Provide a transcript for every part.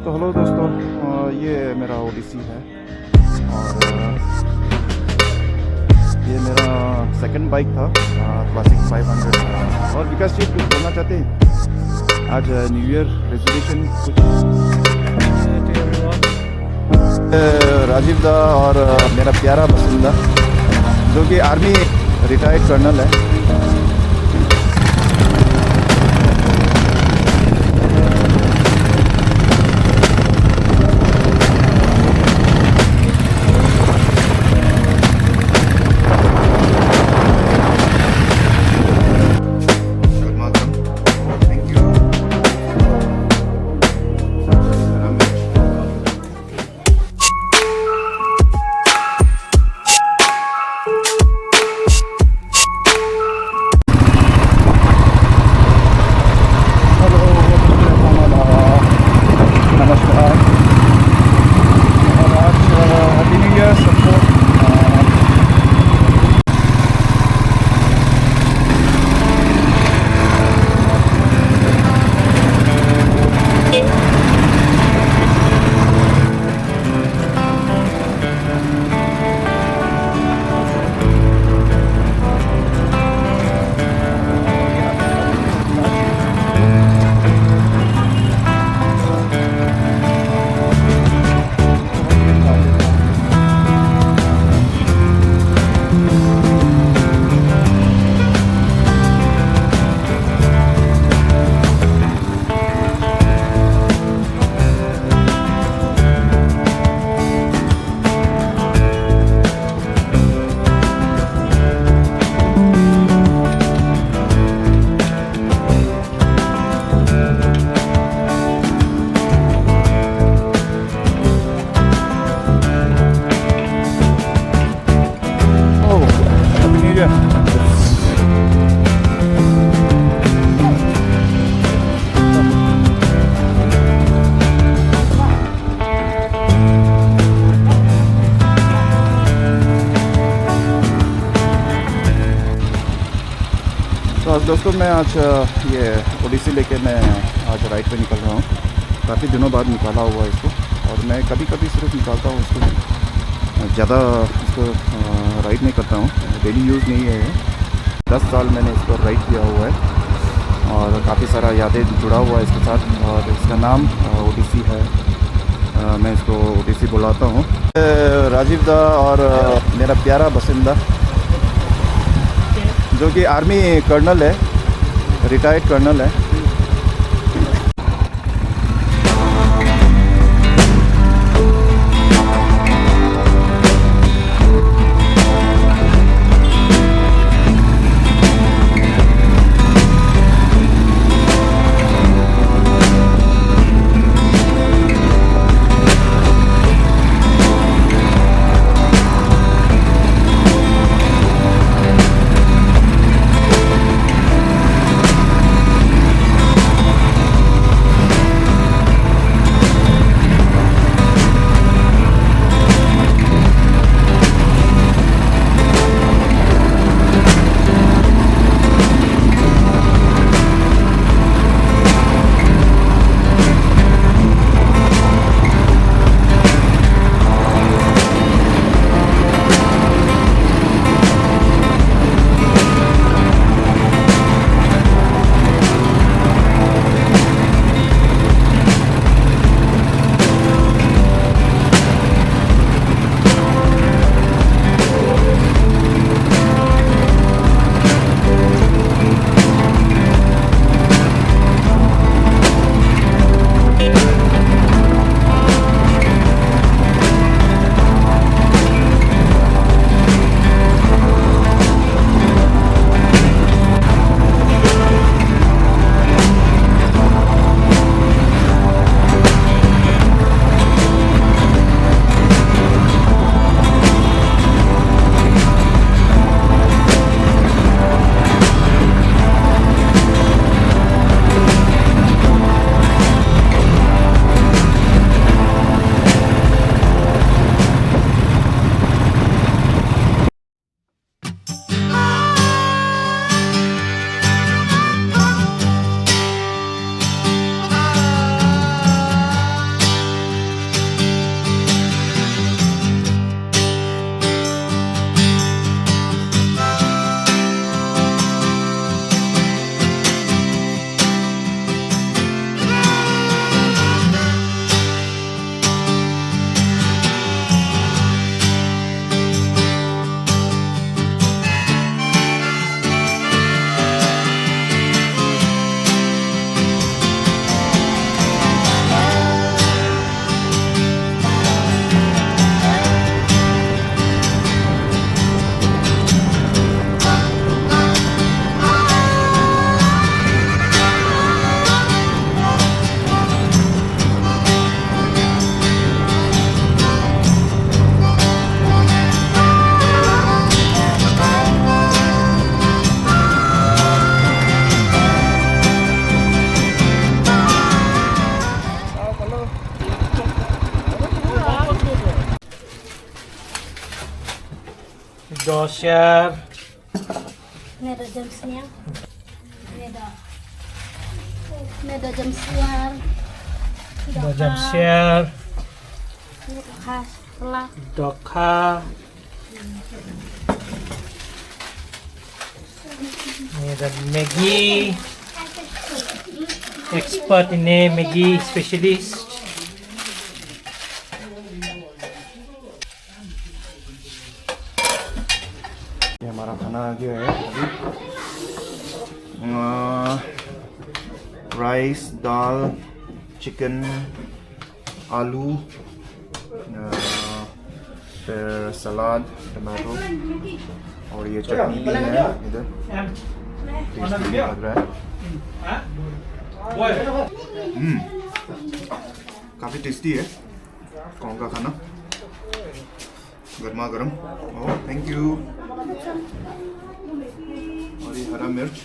तो हेलो दोस्तों, ये मेरा ओडिसी है और ये मेरा सेकंड बाइक था, क्लासिक 500। और विकास जी कुछ बोलना चाहते हैं? आज न्यू ईयर रेजोल्यूशन कुछ? राजीव दा और मेरा प्यारा पसंदा जो कि आर्मी रिटायर्ड कर्नल है। तो दोस्तों मैं आज ये ओडिसी लेके मैं आज राइड पे निकल रहा हूँ। काफ़ी दिनों बाद निकाला हुआ है इसको, और मैं कभी कभी सिर्फ निकालता हूँ इसको, ज़्यादा इसको राइड नहीं करता हूँ, डेली यूज़ नहीं है ये। 10 साल मैंने इसको राइड किया हुआ है और काफ़ी सारा यादें जुड़ा हुआ है इसके साथ। और इसका नाम ओडिसी है, मैं इसको ओडिसी बुलाता हूँ। राजीव दा और मेरा प्यारा पसंदा जो कि आर्मी कर्नल है, रिटायर्ड कर्नल है। Joshua. Ada jam siang. Ada jam siang. Jam siang. Ini khas pelak. Dokha. Ini ada Maggie. Expert ini Maggie specialist. ये हमारा खाना आ गया है अभी। राइस, दाल, चिकन, आलू, फिर सलाद, टमाटो और ये चटनी भी है इधर। टेस्टी लग रहा है। काफ़ी टेस्टी है कौन का खाना, गर्मा गर्म। Oh thank you. और ये हरा मिर्च।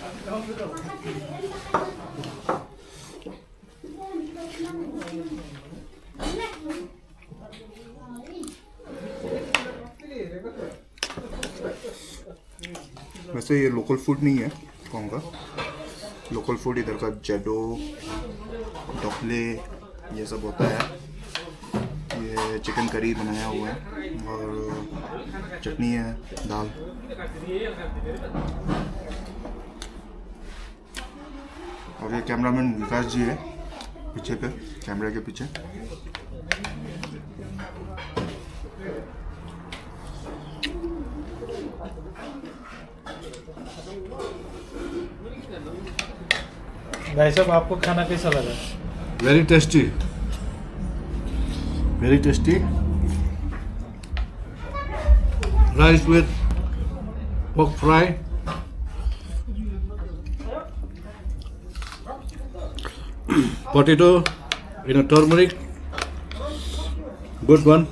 वैसे ये लोकल फूड नहीं है कौन का। लोकल फूड इधर का जेडो, ढोकले ये सब होता है। ये चिकन करी बनाया हुआ है और चटनी है, दाल। और ये कैमरामैन विकास जी है पीछे पे, कैमरे के पीछे। भाई साहब आपको खाना कैसा लगा? Very tasty. Very tasty. Rice with pork fry. Potato in a turmeric. Good one.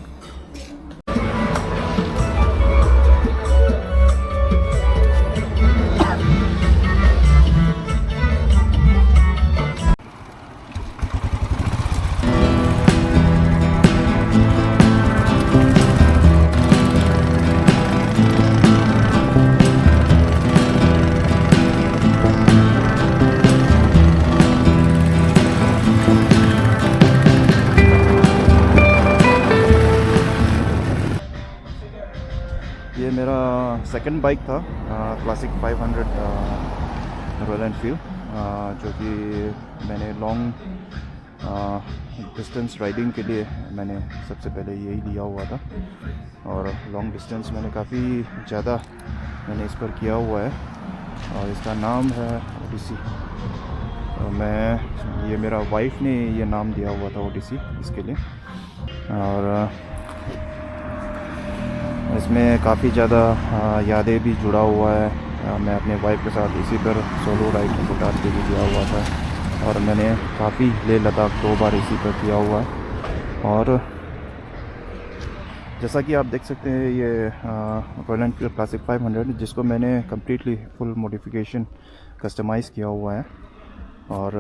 ये मेरा सेकंड बाइक था, क्लासिक 500 रॉयल एनफील्ड, जो कि मैंने लॉन्ग डिस्टेंस राइडिंग के लिए मैंने सबसे पहले यही लिया हुआ था। और लॉन्ग डिस्टेंस मैंने काफ़ी ज़्यादा मैंने इस पर किया हुआ है और इसका नाम है ओडिसी। ये मेरा वाइफ ने ये नाम दिया हुआ था ओडिसी इसके लिए। और इसमें काफ़ी ज़्यादा यादें भी जुड़ा हुआ है। मैं अपने वाइफ के साथ इसी पर सोलो राइड भूटान के लिए गया हुआ था और मैंने काफ़ी लेह लद्दाख 2 बार इसी पर किया हुआ है। और जैसा कि आप देख सकते हैं ये रॉयलएनफील्ड क्लासिक 500 जिसको मैंने कम्प्लीटली फुल मॉडिफिकेशन कस्टमाइज़ किया हुआ है। और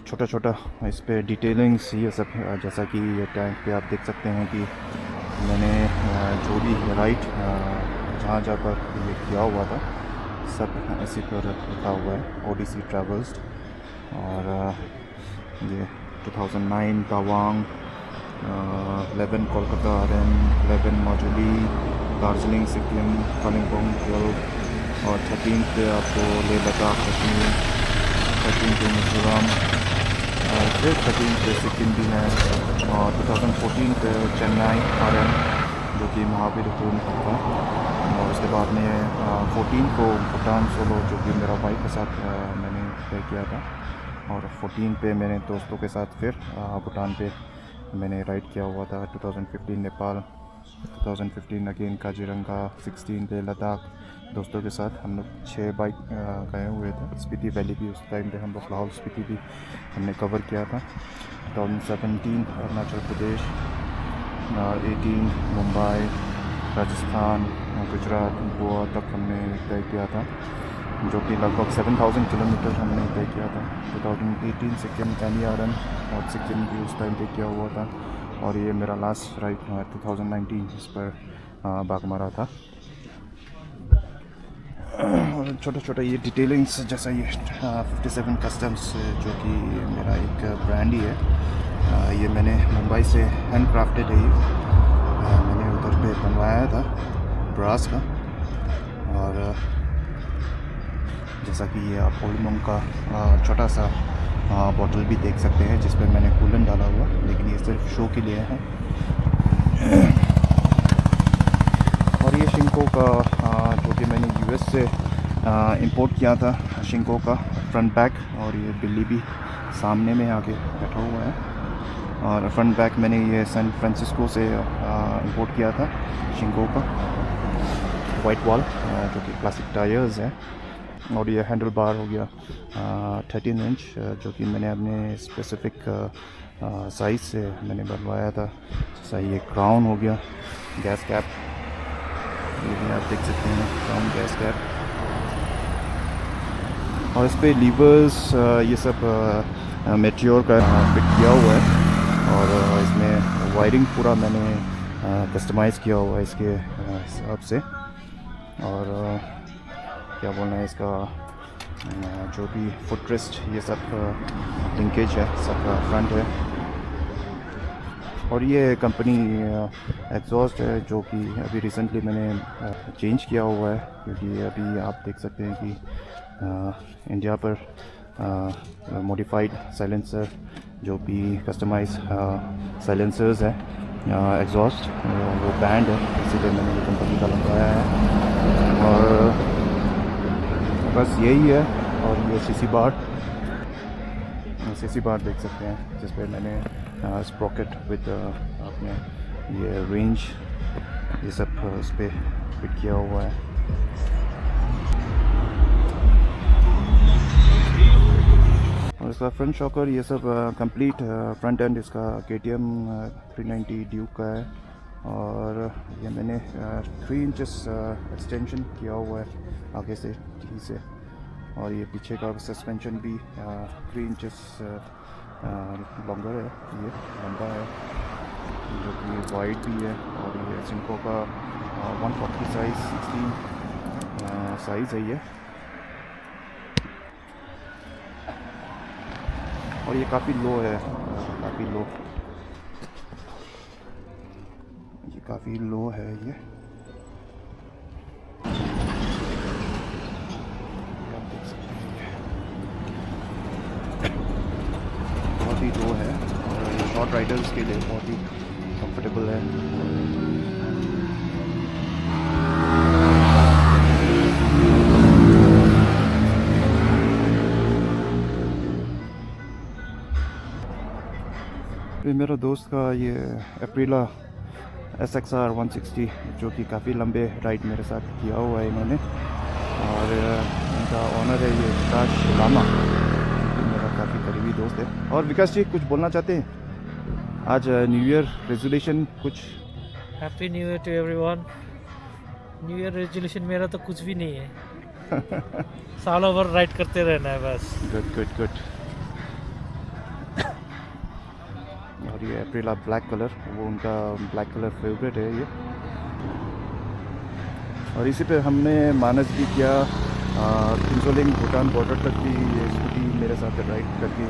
छोटा छोटा इस पे डिटेलिंग्स ये सब, जैसा कि ये टैंक पे आप देख सकते हैं कि मैंने जो भी राइड जहाँ जहाँ पर ये किया हुआ था सब इसी पर लिखा हुआ है, ओडिसी ट्रैवल्स। और ये 2009 तवांग, 11 कोलकाता आरएन, 11 माजुली, दार्जिलिंग सिक्किम, कालिम्पोंग 12 और 13 पे आपको लेह लद्दाख कश्मीर, 13 पे मिजोरम, फिर 13 पे सिक्किम भी है। और 2014 पे चेन्नई आरएन जो कि महावीर टूर था। और उसके बाद में 14 को भूटान सोलो जो कि मेरा बाइक के साथ मैंने तय किया था। और 14 पे मैंने दोस्तों के साथ फिर भूटान पे मैंने राइड किया हुआ था। 2015 नेपाल, 2015 अगेन काजीरंगा, 16 पे लद्दाख दोस्तों के साथ हम लोग 6 बाइक गए हुए थे। स्पीति वैली भी उस टाइम पे हम लोग लाहौल स्पीति भी हमने कवर किया था। 2017 अरुणाचल प्रदेश, 18 मुंबई, राजस्थान, गुजरात, गोवा तक हमने तय किया था, जो कि लगभग 7000 किलोमीटर हमने तय किया था। 2018 सिक्किम कैनियारन और सिक्किम भी उस टाइम पे किया हुआ था। और ये मेरा लास्ट राइड 2019 जिस पर भाग मारा था। और छोटा छोटा ये डिटेलिंग्स जैसा ये 57 कस्टम्स जो कि मेरा एक ब्रांड ही है। ये मैंने मुंबई से हैंड क्राफ्टेड है ये। मैंने उधर पे बनवाया था ब्रास का। और जैसा कि ये आप ओलमोंग का छोटा सा बॉटल भी देख सकते हैं जिस पर मैंने कूलन डाला हुआ, लेकिन ये सिर्फ शो के लिए है। और ये शिंको का जो कि मैंने यूएस से इंपोर्ट किया था, शिंको का फ्रंट बैक। और ये बिल्ली भी सामने में आके बैठा हुआ है। और फ्रंट बैक मैंने ये सैन फ्रांसिस्को से इंपोर्ट किया था शिंको का वाइट वॉल जो कि क्लासिक टायर्स है। और ये हैंडल बार हो गया 13 इंच जो कि मैंने अपने स्पेसिफिक साइज़ से मैंने बनवाया था। जैसा ये क्राउन हो गया, गैस कैप, ये भी आप देख सकते हैं क्राउन गैस कैप। और इस पर लीवर्स ये सब मेट्योर का फिट किया हुआ है। और इसमें वायरिंग पूरा मैंने कस्टमाइज़ किया हुआ है इसके हिसाब से। और क्या बोलना है इसका जो भी फुटरेस्ट ये सब लिंकेज है सब फ्रंट है। और ये कंपनी एग्जॉस्ट है जो कि अभी रिसेंटली मैंने चेंज किया हुआ है, क्योंकि अभी आप देख सकते हैं कि इंडिया पर मॉडिफाइड साइलेंसर जो भी कस्टमाइज साइलेंसर्स है एग्जॉस्ट वो बैंड है, इसीलिए मैंने ये कंपनी का लगवाया है। और बस यही है। और ये सीसी बार देख सकते हैं जिस पे मैंने स्प्रॉकेट विद अपने ये रेंज ये सब उस पर फिट किया हुआ है। और इसका फ्रंट शॉकर ये सब कंप्लीट फ्रंट एंड इसका KTM 390 ड्यूक का है। और ये मैंने 3 इंचेस एक्सटेंशन किया हुआ है आगे से टी से। और ये पीछे का सस्पेंशन भी 3 इंचेस लॉन्गर है, ये लंबा है जो कि वाइड भी है। और ये सिंको का 140 साइज़ 16 साइज़ है ये। और ये काफ़ी लो है, काफ़ी लो, ये काफ़ी लो है ये। आप देख सकते हैं ये बहुत ही लो है। और ये शॉर्ट राइडर्स के लिए बहुत ही कंफर्टेबल है। ये मेरा दोस्त का ये एप्रिला SXR 160 जो कि काफ़ी लंबे राइड मेरे साथ किया हुआ है इन्होंने। और इनका ऑनर है ये विकास लामा, मेरा काफ़ी करीबी दोस्त है। और विकास जी कुछ बोलना चाहते हैं? आज न्यू ईयर रेजोल्यूशन कुछ? Happy new year to everyone. New year resolution मेरा तो कुछ भी नहीं है। सालों भर राइड करते रहना है बस। Good good good. और ये एप्रिला ब्लैक कलर, वो उनका ब्लैक कलर फेवरेट है ये। और इसी पे हमने मानस भी किया, किंजोलिंग भूटान बॉर्डर तक भी ये स्कूटी मेरे साथ राइड करके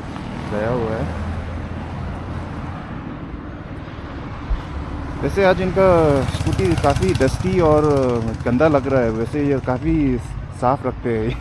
गया हुआ है। वैसे आज इनका स्कूटी काफ़ी डस्टी और गंदा लग रहा है, वैसे ये काफ़ी साफ़ रखते हैं।